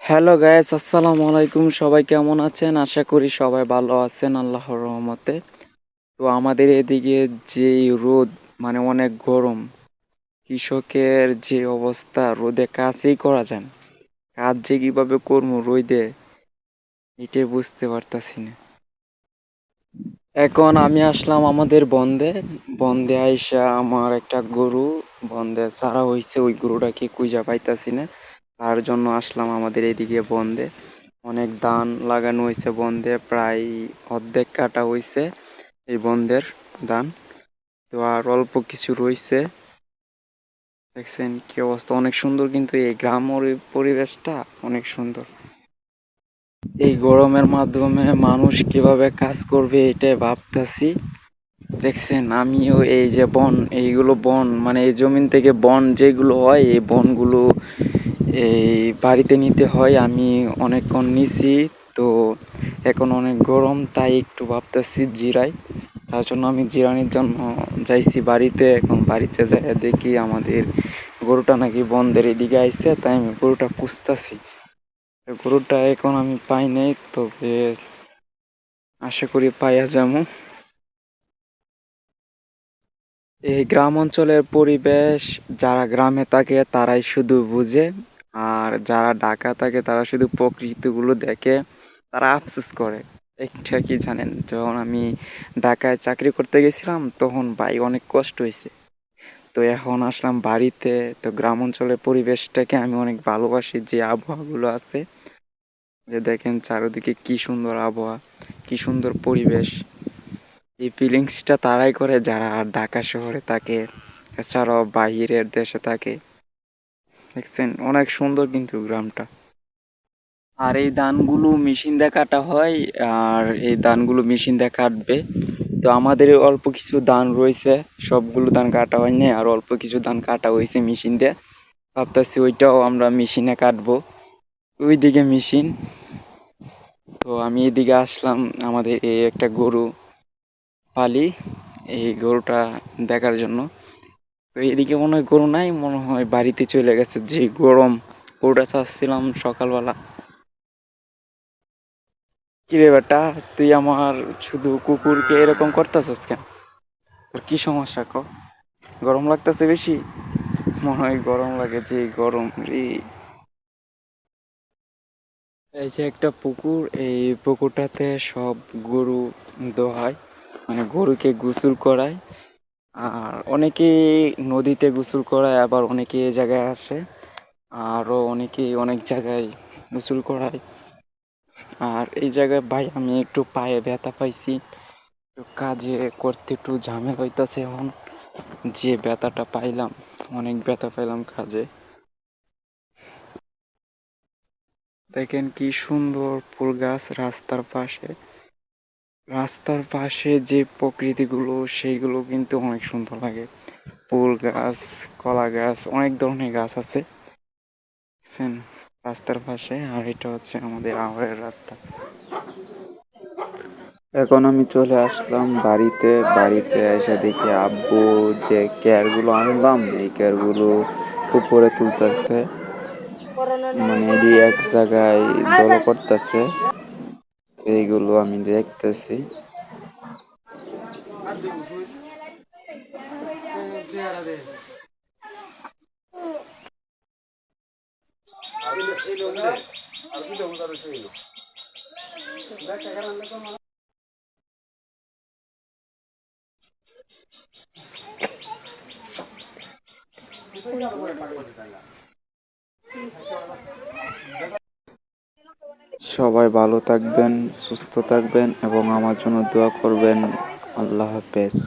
Hello guys, আসসালামু আলাইকুম। সবাই কেমন আছেন? আশা করি সবাই ভালো আছেন আল্লাহর রহমতে। তো আমাদের এদিকে যে রোদ, মানে অনেক গরম। কৃষকের যে অবস্থা, রোদে কাজই করা যায় না। কাজ যে কিভাবে করবো রোদে, এটাই বুঝতে পারতাছি না। এখন আমি আসলাম আমাদের বন্দে। বন্দে আইসা আমার একটা গরু বন্দে ছাড়া হইছে, ওই গরুটাকে খুঁজা পাইতাছি না। তার জন্য আসলাম আমাদের এদিকে বন্দে। অনেক ধান লাগানো হয়েছে বন্ধে, প্রায় অর্ধেক কাটা হয়েছে এই বন্ধের ধান। তো আর অল্প কিছু রয়েছে। দেখছেন কি অবস্থা, অনেক সুন্দর কিন্তু এই গ্রামের পরিবেশটা অনেক সুন্দর। এই গরমের মাধ্যমে মানুষ কিভাবে কাজ করবে এটাই ভাবতাছি। দেখছেন আমিও এই যে বন, এইগুলো বন মানে এই জমিন থেকে বন যেগুলো হয়, এই বনগুলো এই বাড়িতে নিতে হয়। আমি অনেকক্ষণ নিছি। তো এখন অনেক গরম, তাই একটু ভাবতেছি জিরাই। তার জন্য আমি জিরানির জন্য যাইছি বাড়িতে। এখন বাড়িতে যাই দেখি আমাদের গরুটা নাকি বন্ধের এদিকে আইছে, তাই আমি গরুটা খুঁজতাছি। গরুটা এখন আমি পাই নাই, তবে আশা করি পাইয়া যাবো। এই গ্রাম অঞ্চলের পরিবেশ, যারা গ্রামে থাকে তারাই শুধু বুঝে। আর যারা ঢাকা থাকে তারা শুধু প্রকৃতিগুলো দেখে, তারা আফসোস করে। একটা কি জানেন, যখন আমি ঢাকায় চাকরি করতে গেছিলাম তখন ভাই অনেক কষ্ট হয়েছে। তো এখন আসলাম বাড়িতে। তো গ্রাম অঞ্চলের পরিবেশটাকে আমি অনেক ভালোবাসি, যে আবহাওয়াগুলো আছে। যে দেখেন চারিদিকে কি সুন্দর আবহাওয়া, কি সুন্দর পরিবেশ। এই ফিলিংসটা তারাই করে যারা ঢাকা শহরে থাকে, এছাড়াও বাহিরের দেশে থাকে। দেখছেন অনেক সুন্দর কিন্তু গ্রামটা। আর এই ধানগুলো মেশিন দিয়ে কাটা হয়। আর এই ধানগুলো মেশিন দিয়ে কাটবে। তো আমাদের অল্প কিছু ধান রয়েছে, সবগুলো ধান কাটা হয়নি, আর অল্প কিছু ধান কাটা হয়েছে মেশিন দিয়ে। ভাবতেছি ওইটাও আমরা মেশিনে কাটবো। ওইদিকে মেশিন। তো আমি এদিকে আসলাম, আমাদের এই একটা গরু পালি, এই গরুটা দেখার জন্য। তো এদিকে মনে হয় গরু নাই, মনে হয় বাড়িতে চলে গেছে, যে গরম। গরুটা চাচ্ছিলাম সকালবেলা। কিরে বেটা, তুই আমার শুধু কুকুরকে এরকম করতেছস কেন? তোর কি সমস্যা ক? গরম লাগতেছে বেশি? মনে হয় গরম লাগে, যে গরম রে। এই যে একটা পুকুর, এই পুকুরটাতে সব গরু দোহায়, মানে গরুকে গোসল করায়। আর অনেকে নদীতে গোসল করায়, আবার অনেকে এ জায়গায় আসে। আরও অনেকে অনেক জায়গায় গোসল করায়। আর এই জায়গায় ভাই আমি একটু পায়ে ব্যথা পাইছি। একটু কাজে করতে একটু ঝামেলা হইতাছে এখন। যে ব্যথাটা পাইলাম, অনেক ব্যথা পাইলাম কাজে। দেখেন কি সুন্দর ফুল গাছ রাস্তার পাশে। রাস্তার পাশে যে প্রকৃতিগুলো, সেইগুলো কিন্তু অনেক সুন্দর লাগে। ফুল গাছ, কলা গাছ, অনেক ধরনের গাছ আছে বুঝছেন, রাস্তার পাশে। আর এটা হচ্ছে আমাদের আওয়ারের রাস্তা। এখন আমি চলে আসলাম বাড়িতে। বাড়িতে এসে দেখি আব্বু যে কেয়ারগুলো আনলাম, এই কেয়ারগুলো উপরে তুলতেছে, মানে এটি এক জায়গায় জড়ো করতেছে। এইগুলো আমি দেখতেছি। সবাই ভালো থাকবেন, সুস্থ থাকবেন এবং আমার জন্য দোয়া করবেন। আল্লাহ হাফেজ।